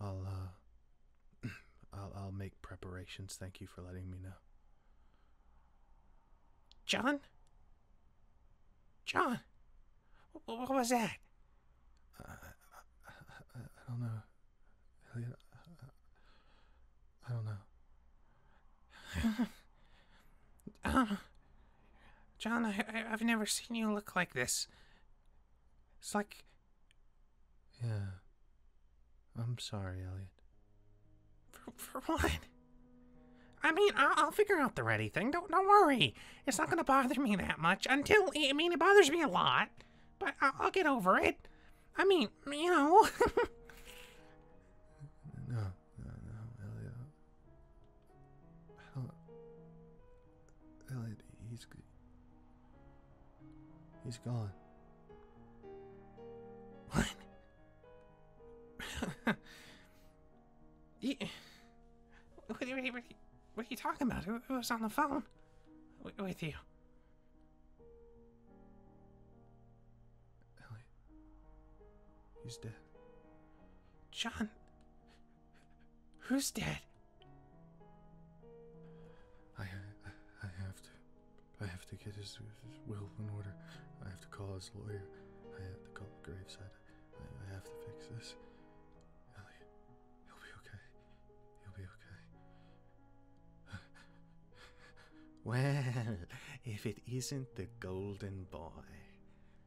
I'll, I'll make preparations. Thank you for letting me know. John? John? What was that? I don't know. Elliot, I don't know. John, I've never seen you look like this. It's like... Yeah. I'm sorry, Elliot. For what? I mean, I'll figure out the ready thing. Don't worry. It's not gonna bother me that much until... I mean, it bothers me a lot. But I'll get over it. I mean, you know... No, Elliot. I don't... Elliot, he's gone. What? What are you talking about? Who was on the phone with you? Elliot. He's dead. John. Who's dead? I have to get his will in order. I have to call his lawyer. I have to call the graveside. I have to fix this. Elliot, he'll be okay. He'll be okay. Well, if it isn't the golden boy.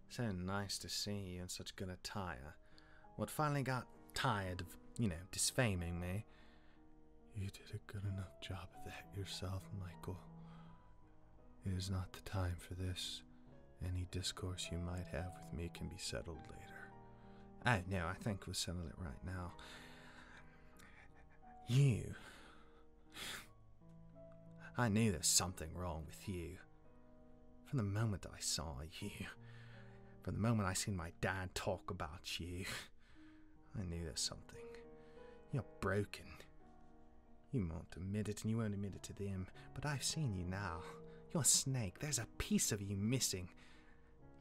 So nice to see you in such good attire. What finally got tired of, disfaming me? You did a good enough job of that yourself, Michael. It is not the time for this. Any discourse you might have with me can be settled later. Oh, no, I think we'll settle it right now. You. I knew there was something wrong with you. From the moment I saw you. From the moment I seen my dad talk about you. I knew there's something. You're broken. You won't admit it, and you won't admit it to them. But I've seen you now. You're a snake. There's a piece of you missing.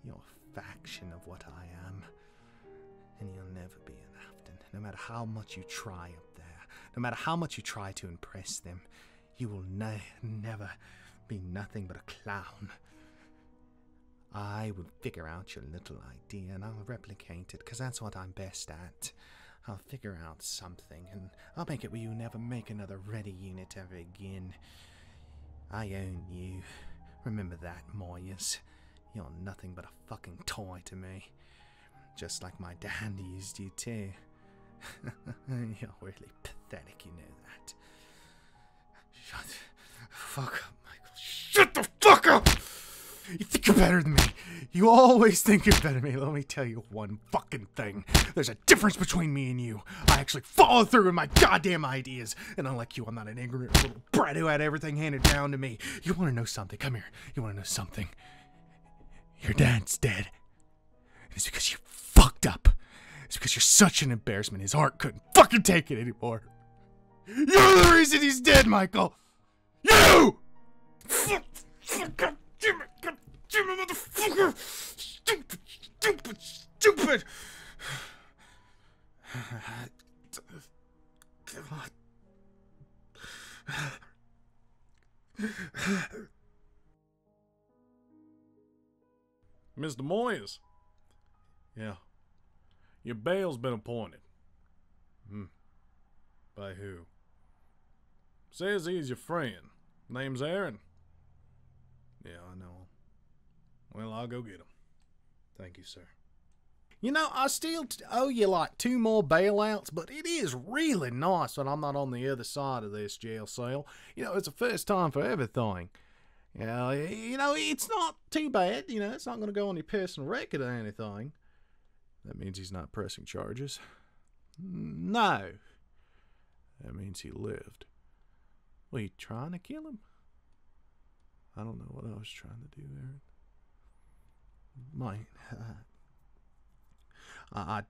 You're a faction of what I am. And you'll never be an Afton. No matter how much you try up there. No matter how much you try to impress them. You will never be nothing but a clown. I will figure out your little idea and I'll replicate it, because that's what I'm best at. I'll figure out something and I'll make it where you never make another ready unit ever again. I own you. Remember that, Moyers. You're nothing but a fucking toy to me. Just like my dad used you too. You're really pathetic, you know that. Shut the fuck up, Michael. Shut the fuck up! You think you're better than me. You always think you're better than me. Let me tell you one fucking thing. There's a difference between me and you. I actually follow through with my goddamn ideas. And unlike you, I'm not an ignorant little brat who had everything handed down to me. You want to know something? Come here. You want to know something? Your dad's dead. And it's because you fucked up. It's because you're such an embarrassment. His heart couldn't fucking take it anymore. You're the reason he's dead, Michael. You! God damn it, motherfucker! Stupid! God. Mr. Moyes? Yeah. Your bail's been appointed. By who? Says he's your friend. Name's Aaron. Yeah, I know him. Well, I'll go get him. Thank you, sir. You know, I still owe you like 2 more bailouts, but it is really nice when I'm not on the other side of this jail cell. It's the first time for everything. It's not too bad. It's not going to go on your personal record or anything. That means he's not pressing charges? No. That means he lived. Were you trying to kill him? I don't know what I was trying to do, Aaron. Mate, I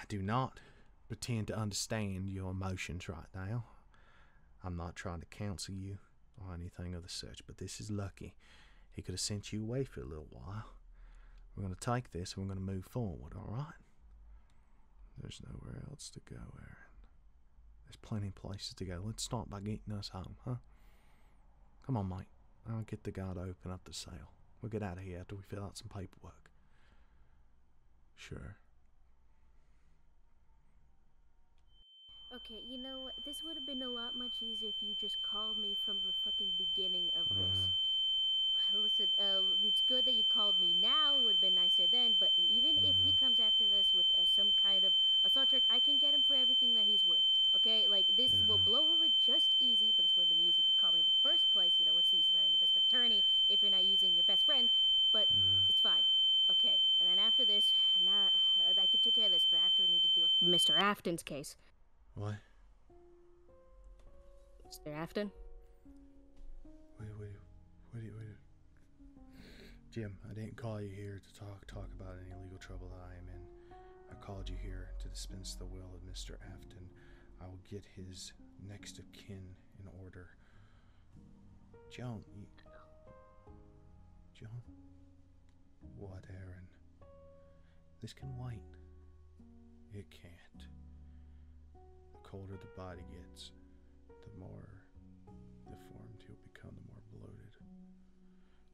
do not pretend to understand your emotions right now. I'm not trying to counsel you or anything of the such, but this is lucky. He could have sent you away for a little while. We're going to take this and we're going to move forward, all right? There's nowhere else to go, Aaron. There's plenty of places to go. Let's start by getting us home, huh? Come on, Mike. I'll get the guy to open up the sale. We'll get out of here after we fill out some paperwork. Sure. Okay, you know what? This would have been a lot much easier if you just called me from the fucking beginning of this. Listen, it's good that you called me now. It would have been nicer then. But even if he comes after this with some kind of assault charge, I can get him for everything that he's worth. Okay, like this will blow over just easy. But this would have been easy if you called me in the first place. You know, what's the use of having the best attorney if you're not using your best friend? But it's fine. Okay, and then after this, now I can take care of this. But after we need to deal with Mr. Afton's case. What? Mr. Afton? Wait. Jim, I didn't call you here to talk about any legal trouble that I am in. I called you here to dispense the will of Mr. Afton. I will get his next of kin in order. John, John? What, Aaron? This can wait. It can't. The colder the body gets, the more deformed he'll become, the more bloated.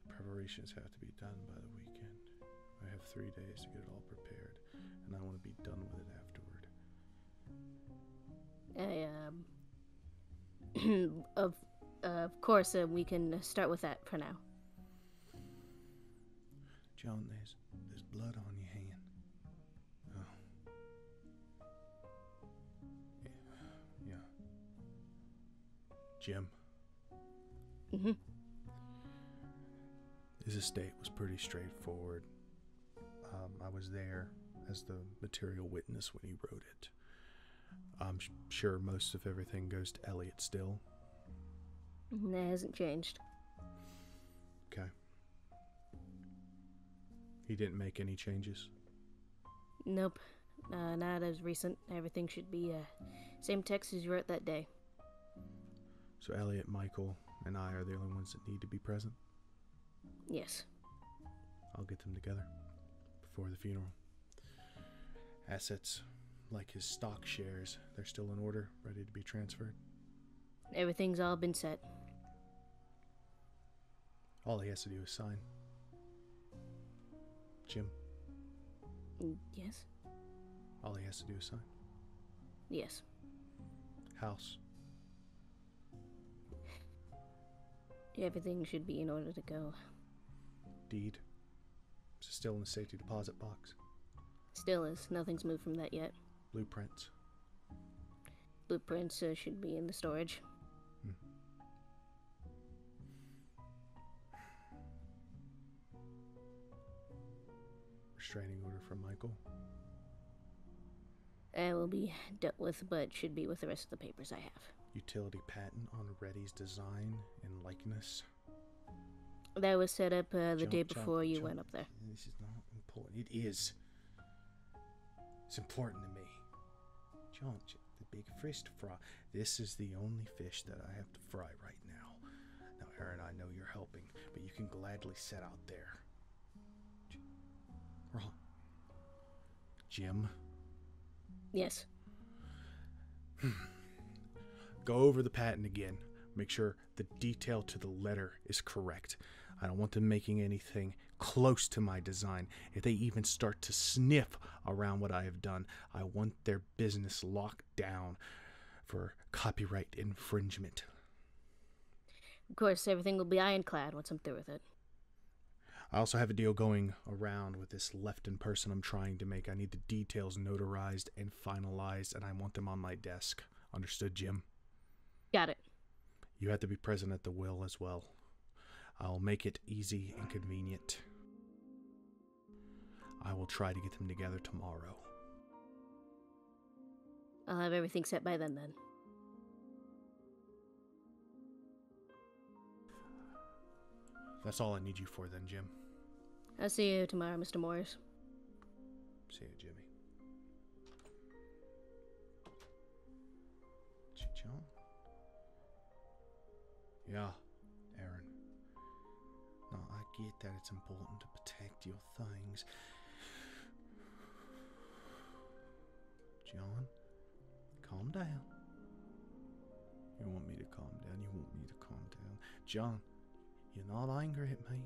Preparations have to be done by the weekend. I have 3 days to get it all prepared, and I want to be done with it afterward. Of course, we can start with that for now. John, there's blood on your hand. Oh. Yeah. Jim. Mm-hmm. His estate was pretty straightforward. I was there as the material witness when he wrote it. I'm sure most of everything goes to Elliot still. That hasn't changed. Okay. He didn't make any changes? Nope. Not as recent. Everything should be same text as you wrote that day. So Elliot, Michael, and I are the only ones that need to be present? Yes. I'll get them together before the funeral. Assets, like his stock shares, they're still in order, ready to be transferred? Everything's all been set. All he has to do is sign. Jim? Yes? All he has to do is sign? Yes. House? Everything should be in order to go. Deed? Is it still in the safety deposit box? Still is. Nothing's moved from that yet. Blueprints? Blueprints should be in the storage. Restraining order from Michael? It will be dealt with, but should be with the rest of the papers I have. Utility patent on Reddy's design and likeness? That was set up the day before you went up there. This is not important. It is. It's important to me. John, the big fish to fry. This is the only fish that I have to fry right now. Now, Aaron, I know you're helping, but you can gladly sit out there. Ron. Jim? Yes. Go over the patent again. Make sure the detail to the letter is correct. I don't want them making anything close to my design. If they even start to sniff around what I have done, I want their business locked down for copyright infringement. Of course, everything will be ironclad once I'm through with it. I also have a deal going around with this Lefton person I'm trying to make. I need the details notarized and finalized, and I want them on my desk. Understood, Jim? Got it. You have to be present at the will as well. I'll make it easy and convenient. I will try to get them together tomorrow. I'll have everything set by then. That's all I need you for then, Jim. I'll see you tomorrow, Mr. Morris. See you, Jimmy. John? Yeah, Aaron. No, I get that it's important to protect your things. John? calm down. You want me to calm down? You want me to calm down? John, you're not angry at me.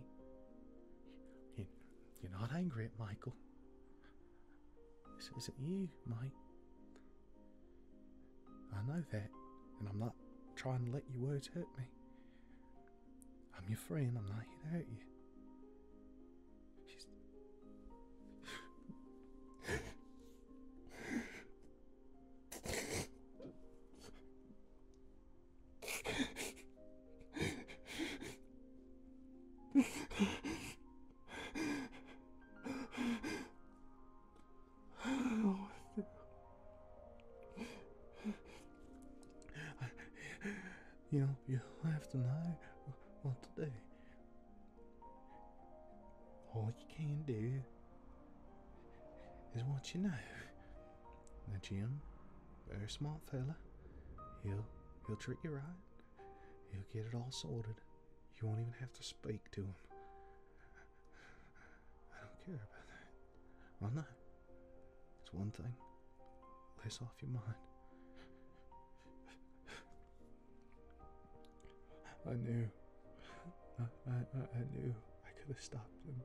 You're not angry at Michael. This isn't you, mate. I know that, and I'm not trying to let your words hurt me. I'm your friend. I'm not here to hurt you. You don't have to know what to do. All you can do is what you know. Now, Jim, very smart fella. He'll treat you right. He'll get it all sorted. You won't even have to speak to him. I don't care about that. Well, no. It's one thing less off your mind. I knew. I knew I could have stopped him.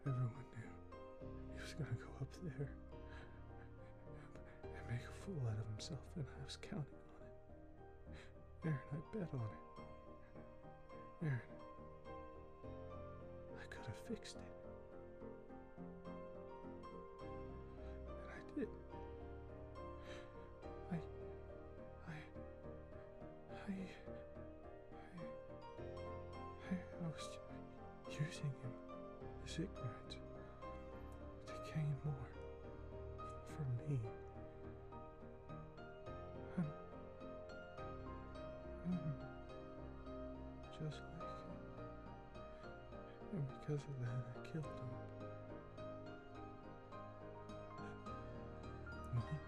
Everyone knew he was going to go up there and make a fool out of himself, and I was counting on it. Aaron, I bet on it. Aaron, I could have fixed it. And I did. I was using him, his ignorance, to gain more for me. I'm just like him. And because of that, I killed him. Mom,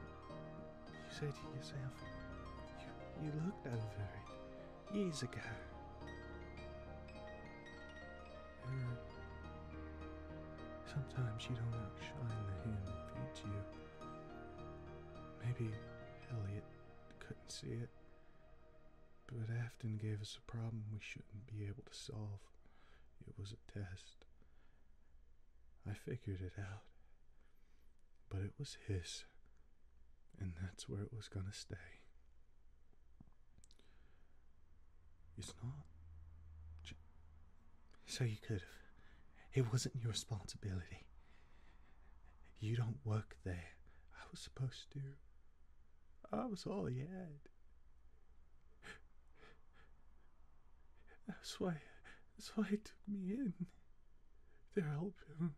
you said to yourself, you looked over it years ago. Sometimes you don't outshine the hand that feeds you. Maybe Elliot couldn't see it, but Afton gave us a problem we shouldn't be able to solve. It was a test. I figured it out, but it was his, and that's where it was gonna stay. It's not. So you could have. It wasn't your responsibility. You don't work there. I was supposed to. I was all he had. That's why he took me in to help him.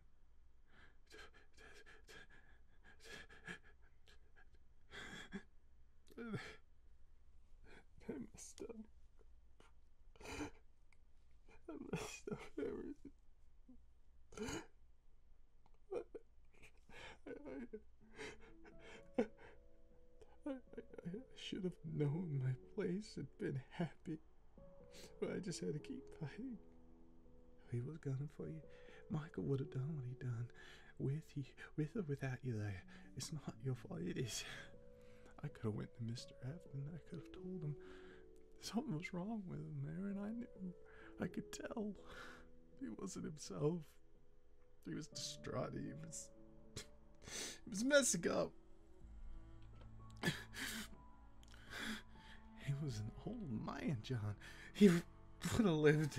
I messed up. I messed up everything. I should have known my place and been happy, but I just had to keep fighting. He was gunning for you. Michael would have done what he done with you, with or without you there. It's not your fault. It is. I could have went to Mr. Afton. I could have told him something was wrong with him there, and I knew. I could tell. He wasn't himself. He was distraught. He was messing up. He was an old man, John. He would have lived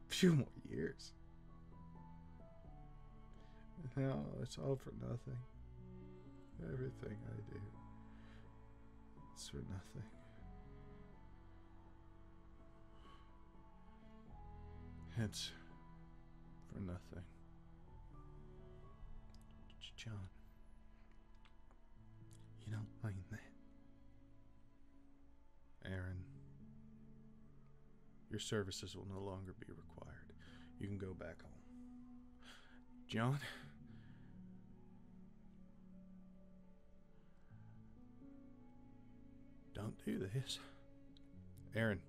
a few more years. Now it's all for nothing. Everything I do, it's for nothing. It's for nothing. John, you don't mean that. Aaron, your services will no longer be required. You can go back home. John, don't do this. Aaron,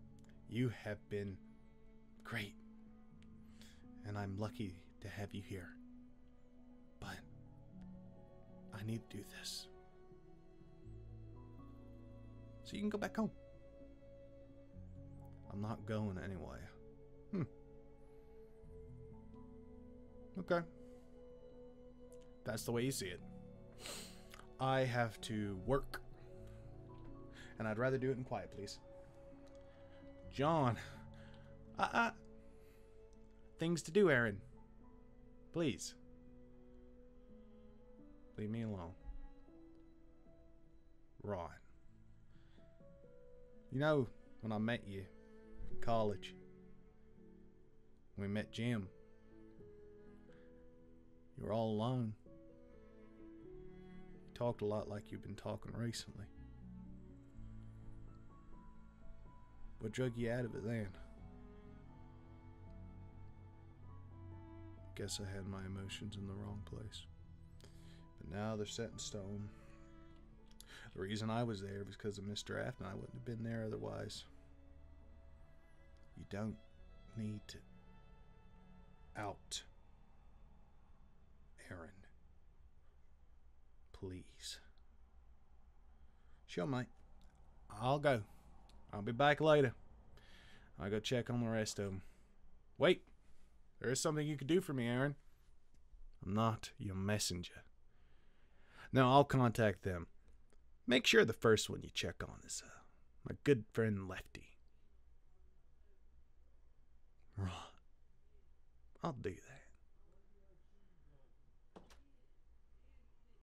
you have been great, and I'm lucky to have you here. But I need to do this. So you can go back home. I'm not going anyway. Okay. That's the way you see it. I have to work. And I'd rather do it in quiet, please. John. Things to do, Aaron. Please. Leave me alone. Right. You know, when I met you in college, we met Jim. You were all alone. You talked a lot like you've been talking recently. What drug you out of it then? Guess I had my emotions in the wrong place. But now they're set in stone. The reason I was there was because of Mr. Afton. I wouldn't have been there otherwise. You don't need to out Aaron. Please. Sure, mate. I'll go. I'll be back later. I'll go check on the rest of them. Wait. There is something you could do for me, Aaron. I'm not your messenger. No, I'll contact them. Make sure the first one you check on is my good friend Lefty. Right. I'll do that.